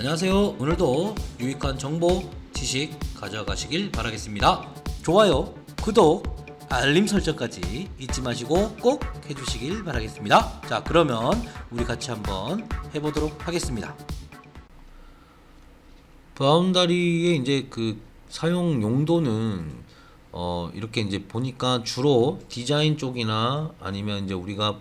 안녕하세요. 오늘도 유익한 정보, 지식 가져가시길 바라겠습니다. 좋아요, 구독, 알림 설정까지 잊지 마시고 꼭 해주시길 바라겠습니다. 자, 그러면 우리 같이 한번 해보도록 하겠습니다. 바운다리의 이제 그 사용 용도는 이렇게 이제 보니까 주로 디자인 쪽이나 아니면 이제 우리가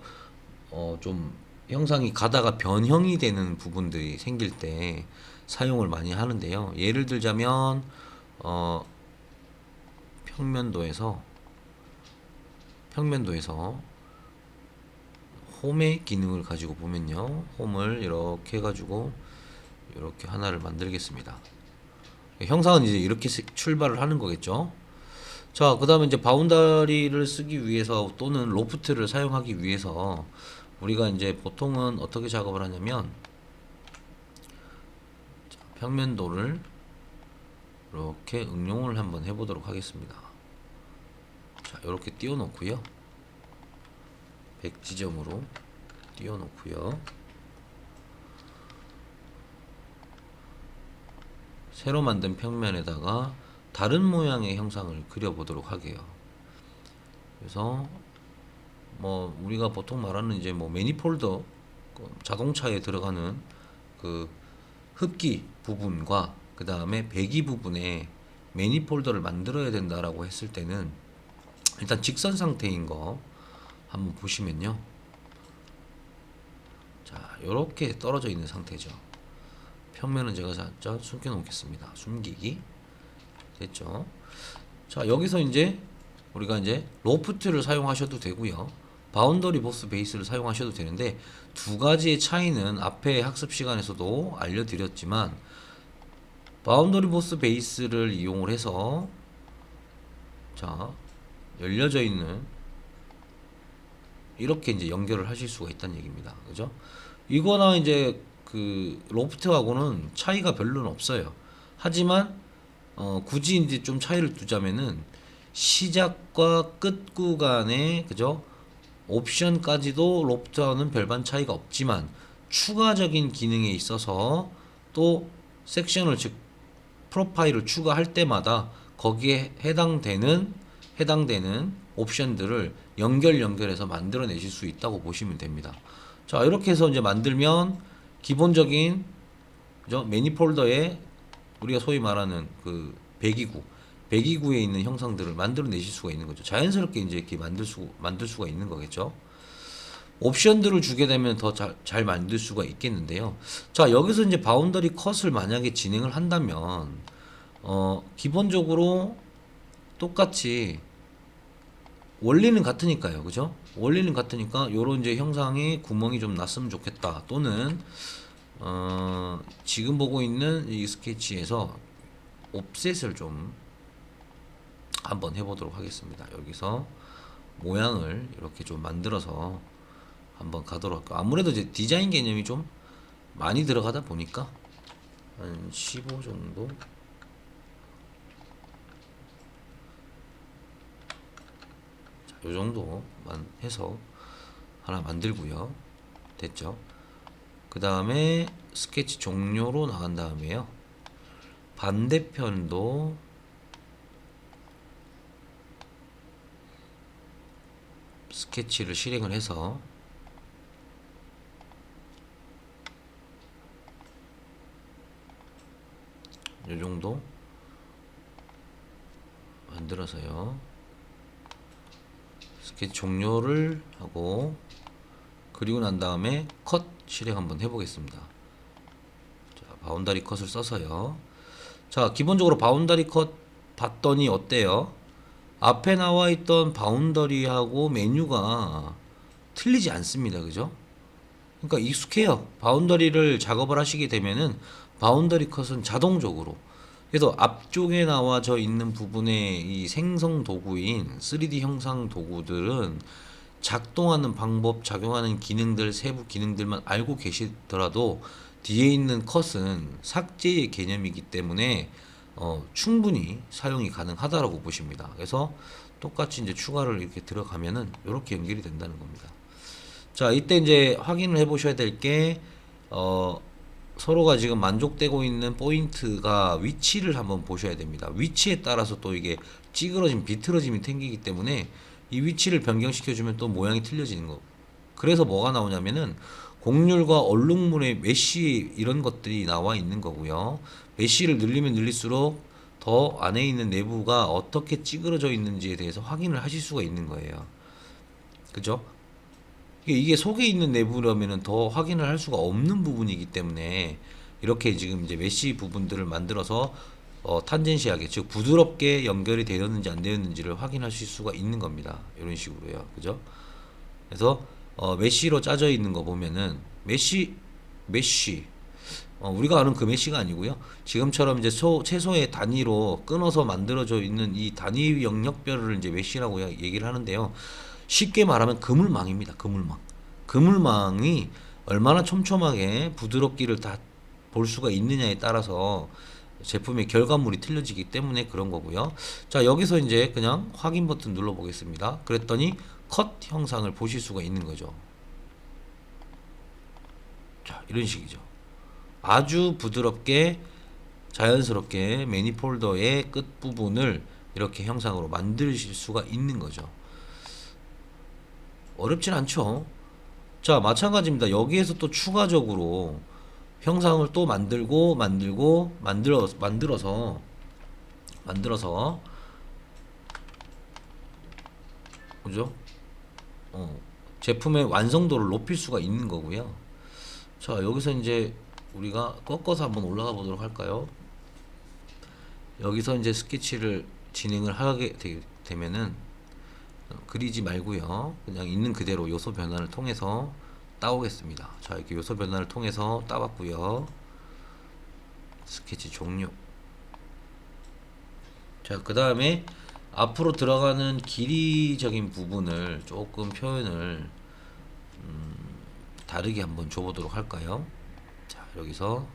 좀 형상이 가다가 변형이 되는 부분들이 생길 때 사용을 많이 하는데요. 예를 들자면 평면도에서 홈의 기능을 가지고 보면요, 홈을 이렇게 해가지고 이렇게 하나를 만들겠습니다. 형상은 이제 이렇게 출발을 하는 거겠죠. 자, 그 다음에 이제 바운다리를 쓰기 위해서 또는 로프트를 사용하기 위해서 우리가 이제 보통은 어떻게 작업을 하냐면, 자, 평면도를 이렇게 응용을 한번 해보도록 하겠습니다. 자, 이렇게 띄워놓고요, 100지점으로 띄워놓고요, 새로 만든 평면에다가 다른 모양의 형상을 그려보도록 하게요. 그래서 뭐 우리가 보통 말하는 이제 뭐 매니폴더, 자동차에 들어가는 그 흡기 부분과 그 다음에 배기 부분에 매니폴더를 만들어야 된다라고 했을 때는 일단 직선 상태인 거 한번 보시면요, 자, 요렇게 떨어져 있는 상태죠. 평면은 제가 살짝 숨겨 놓겠습니다. 숨기기 됐죠. 자, 여기서 이제 우리가 이제 로프트를 사용하셔도 되고요, 바운더리 보스 베이스를 사용하셔도 되는데, 두 가지의 차이는 앞에 학습 시간에서도 알려드렸지만, 바운더리 보스 베이스를 이용을 해서, 자, 열려져 있는 이렇게 이제 연결을 하실 수가 있다는 얘기입니다. 그죠? 이거나 이제 그 로프트하고는 차이가 별로는 없어요. 하지만 굳이 이제 좀 차이를 두자면은 시작과 끝 구간에, 그죠, 옵션까지도 로프트와는 별반 차이가 없지만 추가적인 기능에 있어서 또 섹션을, 즉 프로파일을 추가할 때마다 거기에 해당되는 옵션들을 연결해서 만들어내실 수 있다고 보시면 됩니다. 자, 이렇게 해서 이제 만들면 기본적인, 그죠, 매니폴더에 우리가 소위 말하는 그 배기구에 있는 형상들을 만들어내실 수가 있는 거죠. 자연스럽게 이제 이렇게 만들 수가 있는 거겠죠. 옵션들을 주게 되면 더 잘 만들 수가 있겠는데요. 자, 여기서 이제 바운더리 컷을 만약에 진행을 한다면 기본적으로 똑같이 원리는 같으니까요. 그죠? 원리는 같으니까 요런 이제 형상에 구멍이 좀 났으면 좋겠다, 또는 지금 보고 있는 이 스케치에서 옵셋을 좀 한번 해보도록 하겠습니다. 여기서 모양을 이렇게 좀 만들어서 한번 가도록 할게요. 아무래도 이제 디자인 개념이 좀 많이 들어가다 보니까 한 15 정도, 자, 요 정도만 해서 하나 만들고요. 됐죠? 그 다음에 스케치 종료로 나간 다음에요, 반대편도 스케치를 실행을 해서 이 정도 만들어서요, 스케치 종료를 하고, 그리고 난 다음에 컷 실행 한번 해보겠습니다. 자, 바운다리 컷을 써서요. 자, 기본적으로 바운다리 컷 봤더니 어때요? 앞에 나와 있던 바운더리하고 메뉴가 틀리지 않습니다. 그죠? 그러니까 익숙해요. 바운더리를 작업을 하시게 되면은 바운더리 컷은 자동적으로, 그래서 앞쪽에 나와져 있는 부분의 이 생성 도구인 3D 형상 도구들은 작동하는 방법, 작용하는 기능들, 세부 기능들만 알고 계시더라도 뒤에 있는 컷은 삭제의 개념이기 때문에 충분히 사용이 가능하다라고 보십니다. 그래서 똑같이 이제 추가를 이렇게 들어가면은 이렇게 연결이 된다는 겁니다. 자, 이때 이제 확인을 해 보셔야 될 게 서로가 지금 만족되고 있는 포인트가 위치를 한번 보셔야 됩니다. 위치에 따라서 또 이게 찌그러짐, 비틀어짐이 생기기 때문에 이 위치를 변경시켜주면 또 모양이 틀려지는 거. 그래서 뭐가 나오냐면은 곡률과 얼룩물의 메쉬 이런 것들이 나와 있는 거고요. 메쉬를 늘리면 늘릴수록 더 안에 있는 내부가 어떻게 찌그러져 있는지에 대해서 확인을 하실 수가 있는 거예요. 그죠? 이게 속에 있는 내부라면은 더 확인을 할 수가 없는 부분이기 때문에 이렇게 지금 이제 메쉬 부분들을 만들어서 탄젠시하게 즉 부드럽게 연결이 되었는지 안 되었는지를 확인하실 수가 있는 겁니다. 이런 식으로요. 그죠? 그래서 메쉬로 짜져 있는 거 보면은 메쉬 우리가 아는 그 메쉬가 아니고요. 지금처럼 이제 최소의 단위로 끊어서 만들어져 있는 이 단위 영역별을 이제 메쉬라고 얘기를 하는데요. 쉽게 말하면 그물망입니다. 그물망. 그물망이 얼마나 촘촘하게 부드럽기를 다 볼 수가 있느냐에 따라서 제품의 결과물이 틀려지기 때문에 그런 거고요. 자, 여기서 이제 그냥 확인 버튼 눌러 보겠습니다. 그랬더니 컷 형상을 보실 수가 있는 거죠. 자, 이런 식이죠. 아주 부드럽게 자연스럽게 매니폴더의 끝부분을 이렇게 형상으로 만드실 수가 있는 거죠. 어렵진 않죠. 자, 마찬가지입니다. 여기에서 또 추가적으로 형상을 또 만들어서 그죠? 제품의 완성도를 높일 수가 있는 거고요. 자, 여기서 이제 우리가 꺾어서 한번 올라가 보도록 할까요? 여기서 이제 스케치를 진행을 하게 되면은 그리지 말고요. 그냥 있는 그대로 요소 변화를 통해서 따오겠습니다. 자, 이렇게 요소 변화를 통해서 따봤고요. 스케치 종료. 자, 그 다음에 앞으로 들어가는 길이적인 부분을 조금 표현을 다르게 한번 줘보도록 할까요? 자, 여기서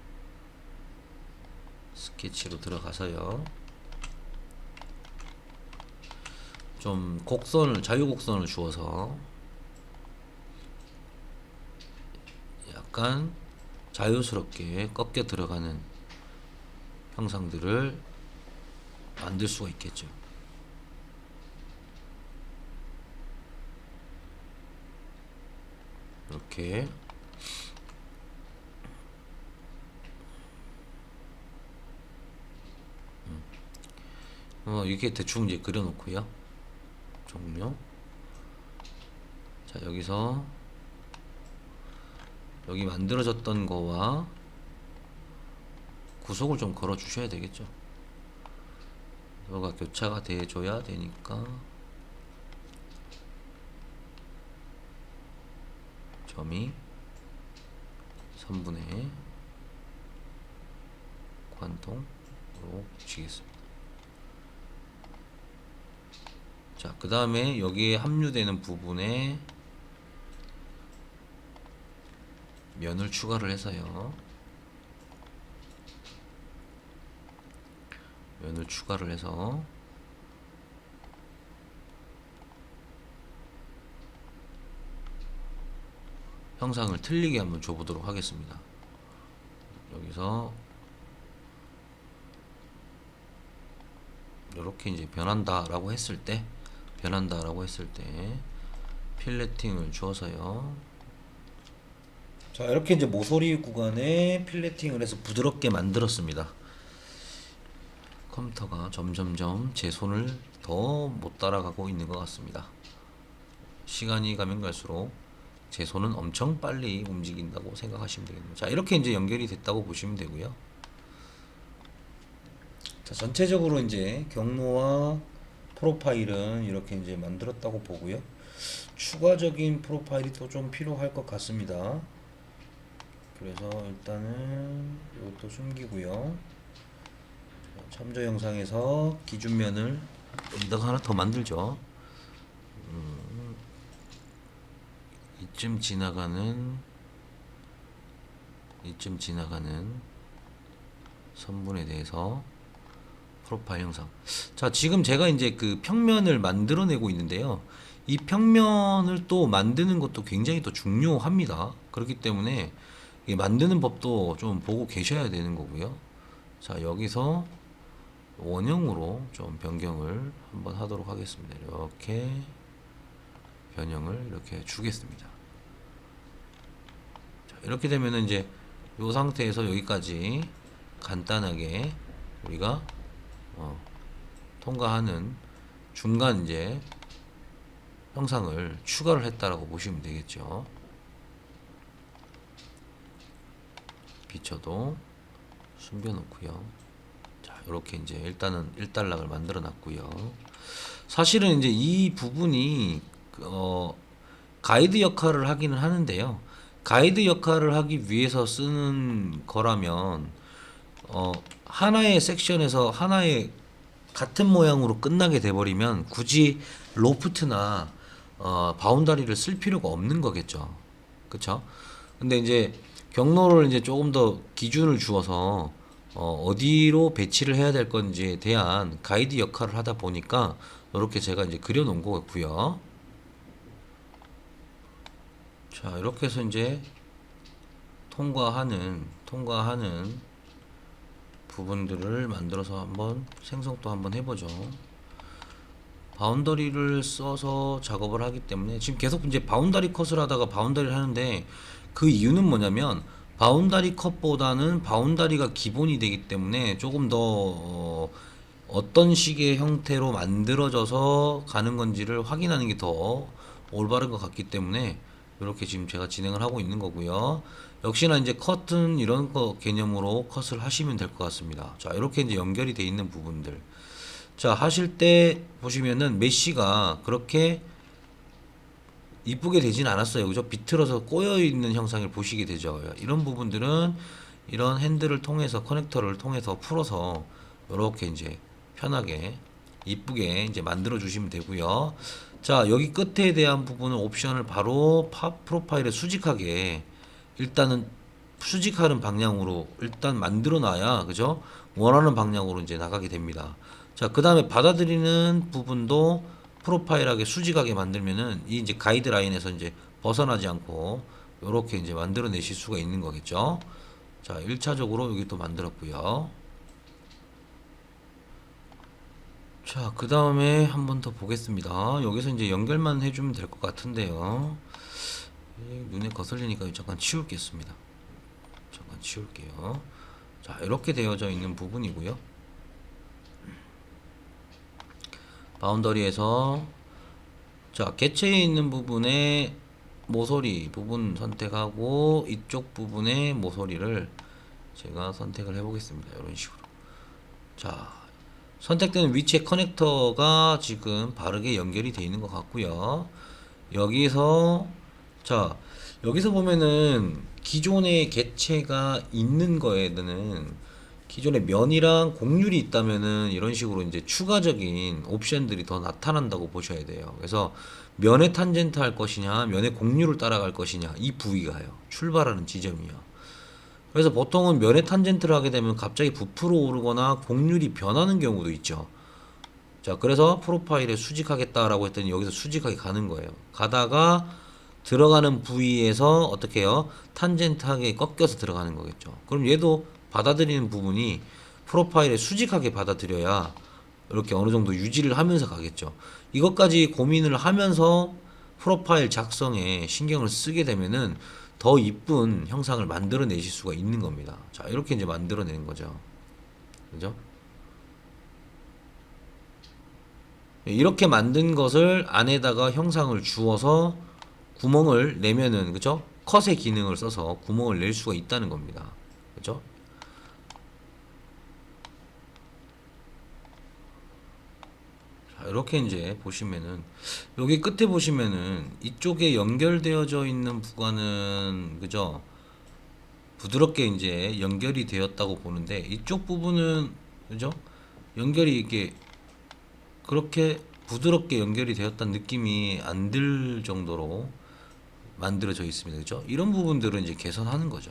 스케치로 들어가서요. 좀 자유곡선을 주어서 약간 자유스럽게 꺾여 들어가는 형상들을 만들 수가 있겠죠. 이렇게 이렇게 대충 이제 그려놓고요. 종료. 자, 여기서 여기 만들어졌던 거와 구속을 좀 걸어 주셔야 되겠죠. 이거가 교차가 돼줘야 되니까 점이 3분의 관통으로 붙이겠습니다. 자, 그 다음에 여기에 함유되는 부분에 면을 추가를 해서요. 면을 추가를 해서 형상을 틀리게 한번 줘보도록 하겠습니다. 여기서 이렇게 이제 변한다라고 했을 때 필레팅을 주어서요. 자, 이렇게 이제 모서리 구간에 필레팅을 해서 부드럽게 만들었습니다. 컴퓨터가 점점점 제 손을 더 못 따라가고 있는 것 같습니다. 시간이 가면 갈수록 제 손은 엄청 빨리 움직인다고 생각하시면 되겠네요. 자, 이렇게 이제 연결이 됐다고 보시면 되고요. 자, 전체적으로 이제 경로와 프로파일은 이렇게 이제 만들었다고 보고요. 추가적인 프로파일이 또 좀 필요할 것 같습니다. 그래서 일단은 이것도 숨기고요. 참조 영상에서 기준면을 여기다가 하나 더 만들죠. 이쯤 지나가는 선분에 대해서 프로파일 형상. 자, 지금 제가 이제 그 평면을 만들어내고 있는데요. 이 평면을 또 만드는 것도 굉장히 또 중요합니다. 그렇기 때문에 이 만드는 법도 좀 보고 계셔야 되는 거고요. 자, 여기서 원형으로 좀 변경을 한번 하도록 하겠습니다. 이렇게 변형을 이렇게 주겠습니다. 자, 이렇게 되면은 이제 이 상태에서 여기까지 간단하게 우리가 통과하는 중간 이제 형상을 추가를 했다라고 보시면 되겠죠. 비춰도 숨겨 놓고요. 자, 이렇게 이제 일단은 일단락을 만들어 놨고요. 사실은 이제 이 부분이 가이드 역할을 하기는 하는데요. 가이드 역할을 하기 위해서 쓰는 거라면 하나의 섹션에서 하나의 같은 모양으로 끝나게 돼버리면 굳이 로프트나 바운다리를 쓸 필요가 없는 거겠죠. 그쵸? 근데 이제 경로를 이제 조금 더 기준을 주어서 어디로 배치를 해야 될 건지에 대한 가이드 역할을 하다 보니까 이렇게 제가 이제 그려 놓은 거고요. 자, 이렇게 해서 이제 통과하는 부분들을 만들어서 한번 생성도 한번 해보죠. 바운더리를 써서 작업을 하기 때문에 지금 계속 이제 바운다리 컷을 하다가 바운다리를 하는데 그 이유는 뭐냐면 바운다리 컷보다는 바운다리가 기본이 되기 때문에 조금 더 어떤 식의 형태로 만들어져서 가는 건지를 확인하는 게 더 올바른 것 같기 때문에 이렇게 지금 제가 진행을 하고 있는 거고요. 역시나 이제 컷은 이런 거 개념으로 컷을 하시면 될 것 같습니다. 자, 이렇게 이제 연결이 돼 있는 부분들. 자, 하실 때 보시면은 메쉬가 그렇게 이쁘게 되진 않았어요. 그죠? 비틀어서 꼬여 있는 형상을 보시게 되죠. 이런 부분들은 이런 핸들을 통해서 커넥터를 통해서 풀어서 이렇게 이제 편하게 이쁘게 이제 만들어 주시면 되고요. 자, 여기 끝에 대한 부분은 옵션을 바로 프로파일에 수직하게 일단은 수직하는 방향으로 일단 만들어 놔야 그죠? 원하는 방향으로 이제 나가게 됩니다. 자, 그 다음에 받아들이는 부분도 프로파일하게 수직하게 만들면은 이 이제 가이드라인에서 이제 벗어나지 않고 요렇게 이제 만들어 내실 수가 있는 거겠죠. 자, 1차적으로 여기 또 만들었고요. 자, 그 다음에 한 번 더 보겠습니다. 여기서 이제 연결만 해주면 될 것 같은데요. 눈에 거슬리니까 잠깐 치울겠습니다. 잠깐 치울게요. 자, 이렇게 되어져 있는 부분이고요. 바운더리에서 자, 개체에 있는 부분에 모서리 부분 선택하고 이쪽 부분의 모서리를 제가 선택을 해 보겠습니다. 이런 식으로. 자, 선택되는 위치의 커넥터가 지금 바르게 연결이 되어 있는 것 같고요. 여기서 자, 여기서 보면은 기존의 개체가 있는 거에는 기존에 면이랑 곡률이 있다면은 이런 식으로 이제 추가적인 옵션들이 더 나타난다고 보셔야 돼요. 그래서 면의 탄젠트 할 것이냐, 면의 곡률을 따라갈 것이냐, 이 부위가요. 출발하는 지점이요. 그래서 보통은 면의 탄젠트를 하게 되면 갑자기 부풀어 오르거나 곡률이 변하는 경우도 있죠. 자, 그래서 프로파일에 수직하겠다라고 했더니 여기서 수직하게 가는 거예요. 가다가 들어가는 부위에서 어떻게 해요? 탄젠트하게 꺾여서 들어가는 거겠죠. 그럼 얘도 받아들이는 부분이 프로파일에 수직하게 받아들여야 이렇게 어느 정도 유지를 하면서 가겠죠. 이것까지 고민을 하면서 프로파일 작성에 신경을 쓰게 되면은 더 이쁜 형상을 만들어내실 수가 있는 겁니다. 자, 이렇게 이제 만들어내는 거죠. 그죠? 이렇게 만든 것을 안에다가 형상을 주어서 구멍을 내면은, 그죠? 컷의 기능을 써서 구멍을 낼 수가 있다는 겁니다. 그죠? 자, 이렇게 이제 보시면은, 여기 끝에 보시면은, 이쪽에 연결되어져 있는 부관은, 그죠? 부드럽게 이제 연결이 되었다고 보는데, 이쪽 부분은, 그죠? 연결이 이렇게, 그렇게 부드럽게 연결이 되었다는 느낌이 안 들 정도로 만들어져 있습니다. 그죠? 이런 부분들은 이제 개선하는 거죠.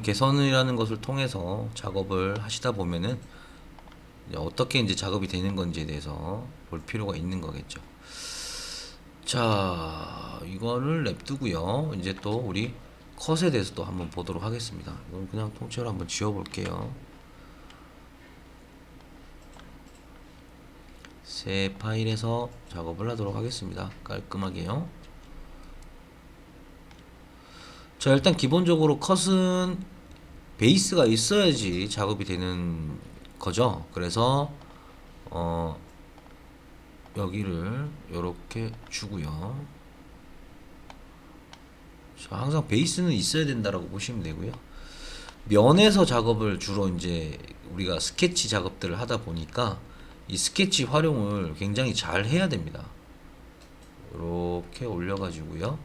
개선이라는 것을 통해서 작업을 하시다 보면은 어떻게 이제 작업이 되는 건지에 대해서 볼 필요가 있는 거겠죠. 자, 이거를 냅두고요. 이제 또 우리 컷에 대해서 또 한번 보도록 하겠습니다. 이건 그냥 통째로 한번 지워볼게요. 새 파일에서 작업을 하도록 하겠습니다. 깔끔하게요. 자, 일단 기본적으로 컷은 베이스가 있어야지 작업이 되는 거죠. 그래서 여기를 이렇게 주고요. 자, 항상 베이스는 있어야 된다라고 보시면 되고요. 면에서 작업을 주로 이제 우리가 스케치 작업들을 하다 보니까 이 스케치 활용을 굉장히 잘 해야 됩니다. 이렇게 올려가지고요.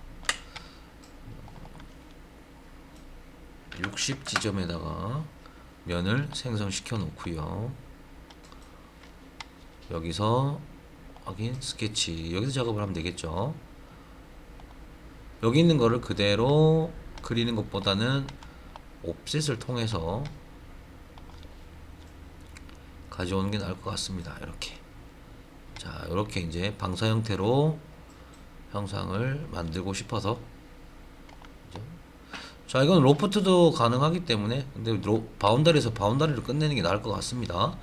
60 지점에다가 면을 생성시켜 놓고요. 여기서 확인 스케치, 여기서 작업을 하면 되겠죠. 여기 있는 거를 그대로 그리는 것보다는 옵셋을 통해서 가져오는 게 나을 것 같습니다. 이렇게. 자, 이렇게 이제 방사 형태로 형상을 만들고 싶어서. 자, 이건 로프트도 가능하기 때문에, 근데 바운다리에서 바운다리를 끝내는 게 나을 것 같습니다.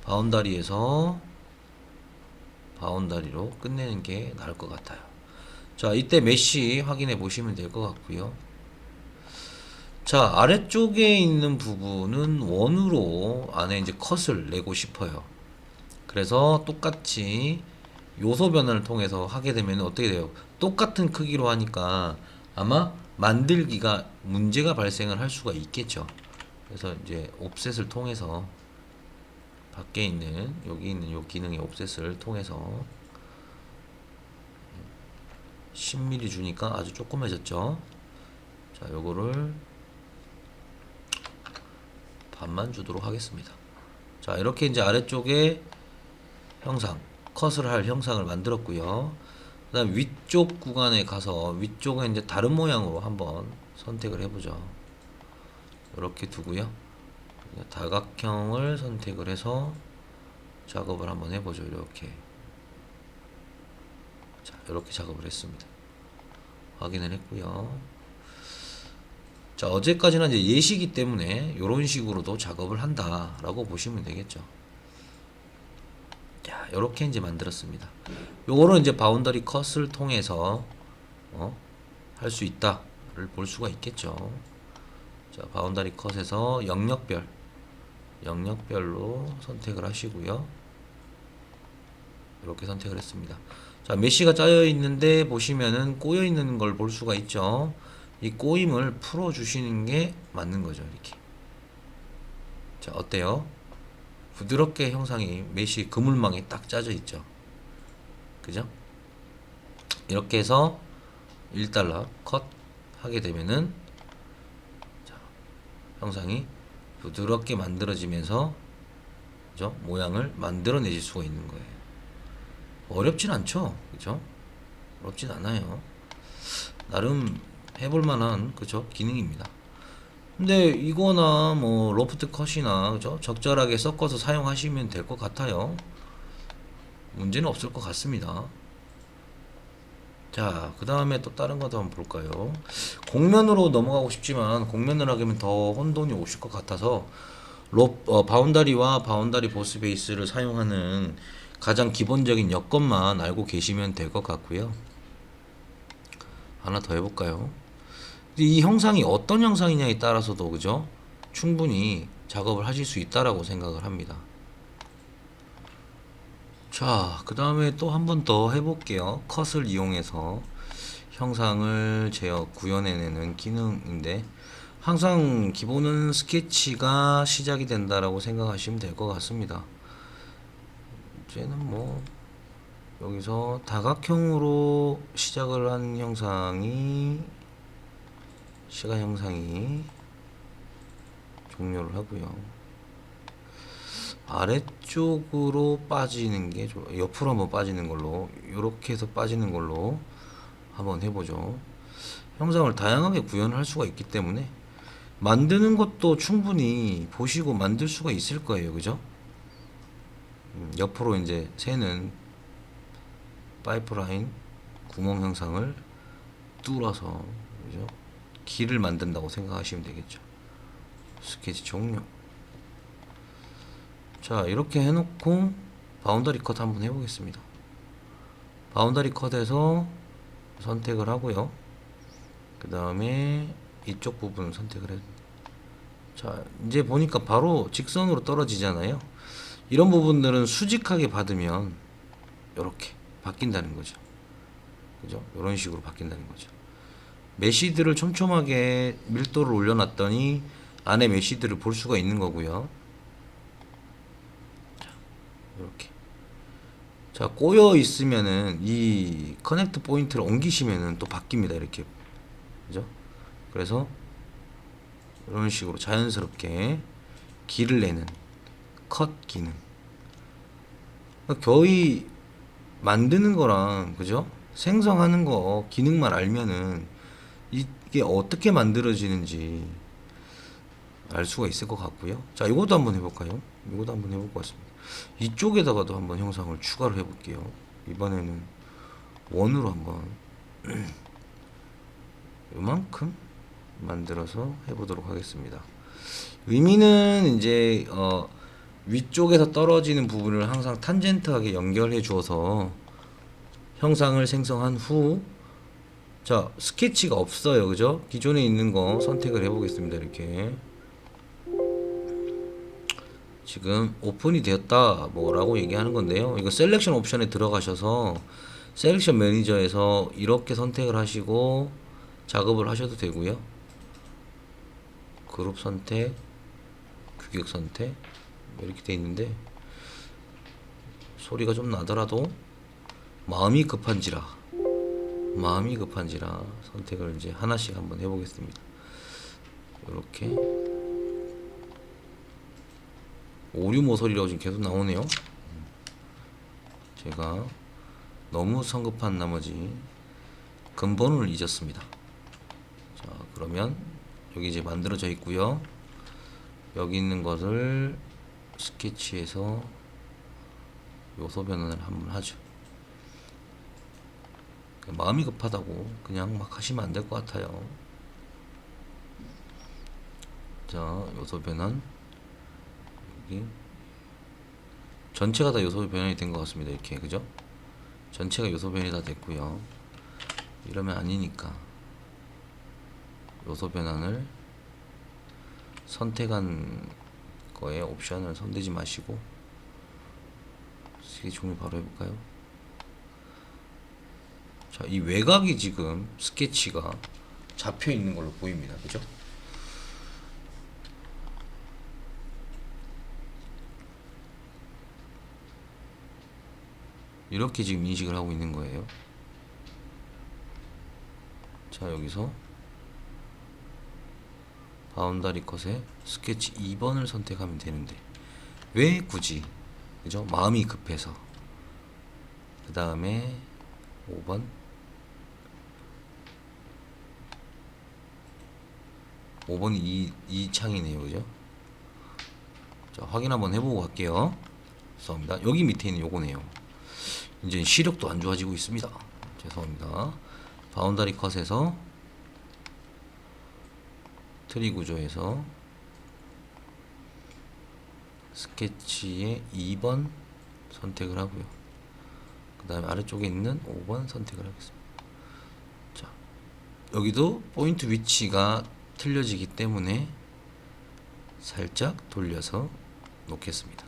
바운다리에서 바운다리로 끝내는 게 나을 것 같아요. 자, 이때 메쉬 확인해 보시면 될 것 같고요. 자, 아래쪽에 있는 부분은 원으로 안에 이제 컷을 내고 싶어요. 그래서 똑같이 요소 변환을 통해서 하게 되면 어떻게 돼요? 똑같은 크기로 하니까 아마 만들기가 문제가 발생을 할 수가 있겠죠. 그래서 이제 옵셋을 통해서 밖에 있는 여기 있는 요 기능의 옵셋을 통해서 10mm 주니까 아주 조그매졌죠. 자, 요거를 반만 주도록 하겠습니다. 자, 이렇게 이제 아래쪽에 형상, 컷을 할 형상을 만들었고요. 그 다음 위쪽 구간에 가서 위쪽에 이제 다른 모양으로 한번 선택을 해보죠. 이렇게 두고요. 다각형을 선택을 해서 작업을 한번 해보죠. 이렇게. 자, 이렇게 작업을 했습니다. 확인을 했고요. 자, 어제까지는 이제 예시기 때문에 이런 식으로도 작업을 한다라고 보시면 되겠죠. 자, 이렇게 이제 만들었습니다. 요거는 이제 바운더리 컷을 통해서 할 수 있다를 볼 수가 있겠죠. 자, 바운더리 컷에서 영역별로 선택을 하시고요. 이렇게 선택을 했습니다. 자, 메쉬가 짜여 있는데 보시면은 꼬여 있는 걸 볼 수가 있죠. 이 꼬임을 풀어 주시는 게 맞는 거죠. 이렇게. 자, 어때요? 부드럽게 형상이 메쉬 그물망에 딱 짜져 있죠. 그죠? 이렇게 해서 1달러 컷 하게 되면은 자, 형상이 부드럽게 만들어지면서 그죠? 모양을 만들어내실 수가 있는 거예요. 어렵진 않죠. 그죠? 어렵진 않아요. 나름 해볼 만한 그죠? 기능입니다. 근데 이거나 뭐 로프트 컷이나 그죠? 적절하게 섞어서 사용하시면 될 것 같아요. 문제는 없을 것 같습니다. 자, 그 다음에 또 다른 것도 한번 볼까요? 곡면으로 넘어가고 싶지만 곡면을 하면 더 혼돈이 오실 것 같아서 바운다리와 바운다리 보스 베이스를 사용하는 가장 기본적인 여건만 알고 계시면 될 것 같고요. 하나 더 해볼까요? 이 형상이 어떤 형상이냐에 따라서도 그죠? 충분히 작업을 하실 수 있다라고 생각을 합니다. 자, 그 다음에 또 한 번 더 해볼게요. 컷을 이용해서 형상을 구현해내는 기능인데 항상 기본은 스케치가 시작이 된다라고 생각하시면 될 것 같습니다. 이제는 뭐 여기서 다각형으로 시작을 한 시각 형상이 종료를 하고요. 아래쪽으로 빠지는 게 옆으로 한번 빠지는 걸로 이렇게 해서 빠지는 걸로 한번 해보죠. 형상을 다양하게 구현을 할 수가 있기 때문에 만드는 것도 충분히 보시고 만들 수가 있을 거예요. 그죠? 옆으로 이제 새는 파이프라인 구멍 형상을 뚫어서 그죠? 길을 만든다고 생각하시면 되겠죠. 스케치 종료. 자, 이렇게 해놓고 바운더리 컷 한번 해보겠습니다. 바운더리 컷에서 선택을 하고요. 그 다음에 이쪽 부분 선택을 해. 자, 이제 보니까 바로 직선으로 떨어지잖아요. 이런 부분들은 수직하게 받으면 이렇게 바뀐다는 거죠. 그죠? 이런 식으로 바뀐다는 거죠. 메시드를 촘촘하게 밀도를 올려놨더니 안에 메시드를 볼 수가 있는 거고요. 자, 이렇게. 자, 꼬여 있으면은 이 커넥트 포인트를 옮기시면은 또 바뀝니다. 이렇게. 그죠? 그래서 이런 식으로 자연스럽게 길을 내는 컷 기능. 거의 만드는 거랑 그죠? 생성하는 거 기능만 알면은 이게 어떻게 만들어지는지 알 수가 있을 것 같고요. 자, 이것도 한번 해볼까요? 이것도 한번 해볼 것 같습니다. 이쪽에다가도 한번 형상을 추가를 해볼게요. 이번에는 원으로 한번 요만큼 만들어서 해보도록 하겠습니다. 의미는 이제 위쪽에서 떨어지는 부분을 항상 탄젠트하게 연결해 주어서 형상을 생성한 후, 자, 스케치가 없어요. 그죠? 기존에 있는 거 선택을 해 보겠습니다. 이렇게 지금 오픈이 되었다 뭐라고 얘기하는 건데요. 이거 셀렉션 옵션에 들어가셔서 셀렉션 매니저에서 이렇게 선택을 하시고 작업을 하셔도 되고요. 그룹 선택, 규격 선택 이렇게 돼 있는데 소리가 좀 나더라도 마음이 급한지라 선택을 이제 하나씩 한번 해보겠습니다. 이렇게 오류 모서리라고 지금 계속 나오네요. 제가 너무 성급한 나머지 근본을 잊었습니다. 자, 그러면 여기 이제 만들어져 있고요. 여기 있는 것을 스케치해서 요소 변환을 한번 하죠. 마음이 급하다고 그냥 막 하시면 안 될 것 같아요. 자, 요소 변환. 여기 전체가 다 요소 변환이 된 것 같습니다. 이렇게 그죠? 전체가 요소 변환이 다 됐고요. 이러면 아니니까 요소 변환을 선택한 거에 옵션을 손대지 마시고 스케치 종류 바로 해볼까요? 자, 이 외곽이 지금 스케치가 잡혀 있는 걸로 보입니다. 그죠? 이렇게 지금 인식을 하고 있는 거예요. 자, 여기서 바운다리 컷에 스케치 2번을 선택하면 되는데 왜 굳이, 그죠? 마음이 급해서. 그 다음에 5번 5번이 이 창이네요. 그죠? 자, 확인 한번 해보고 갈게요. 죄송합니다. 여기 밑에 있는 요거네요. 이제 시력도 안 좋아지고 있습니다. 죄송합니다. 바운다리 컷에서 트리 구조에서 스케치의 2번 선택을 하고요. 그 다음에 아래쪽에 있는 5번 선택을 하겠습니다. 자, 여기도 포인트 위치가 틀려지기 때문에 살짝 돌려서 놓겠습니다.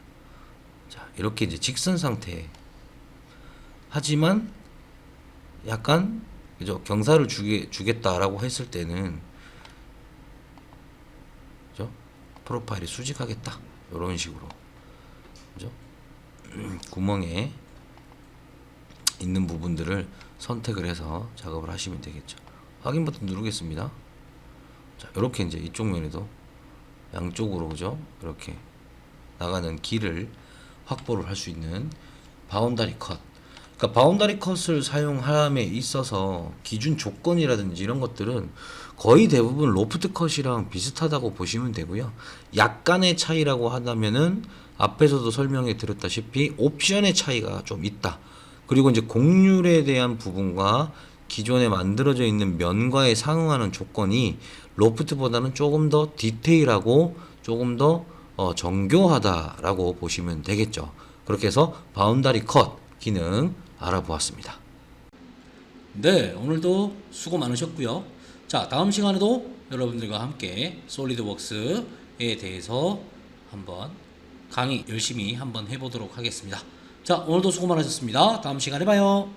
자, 이렇게 이제 직선 상태. 하지만 약간 그죠? 경사를 주겠다라고 했을 때는 그죠? 프로파일이 수직하겠다. 이런 식으로. 그죠? 구멍에 있는 부분들을 선택을 해서 작업을 하시면 되겠죠. 확인 버튼 누르겠습니다. 자, 이렇게 이제 이쪽 면에도 양쪽으로 그죠? 이렇게 나가는 길을 확보를 할 수 있는 바운다리 컷. 그러니까 바운다리 컷을 사용함에 있어서 기준 조건이라든지 이런 것들은 거의 대부분 로프트 컷이랑 비슷하다고 보시면 되고요. 약간의 차이라고 한다면은 앞에서도 설명해 드렸다시피 옵션의 차이가 좀 있다. 그리고 이제 곡률에 대한 부분과 기존에 만들어져 있는 면과의 상응하는 조건이 로프트보다는 조금 더 디테일하고 조금 더 정교하다라고 보시면 되겠죠. 그렇게 해서 바운다리 컷 기능 알아보았습니다. 네, 오늘도 수고 많으셨고요. 자, 다음 시간에도 여러분들과 함께 솔리드웍스에 대해서 한번 강의 열심히 한번 해보도록 하겠습니다. 자, 오늘도 수고 많으셨습니다. 다음 시간에 봐요.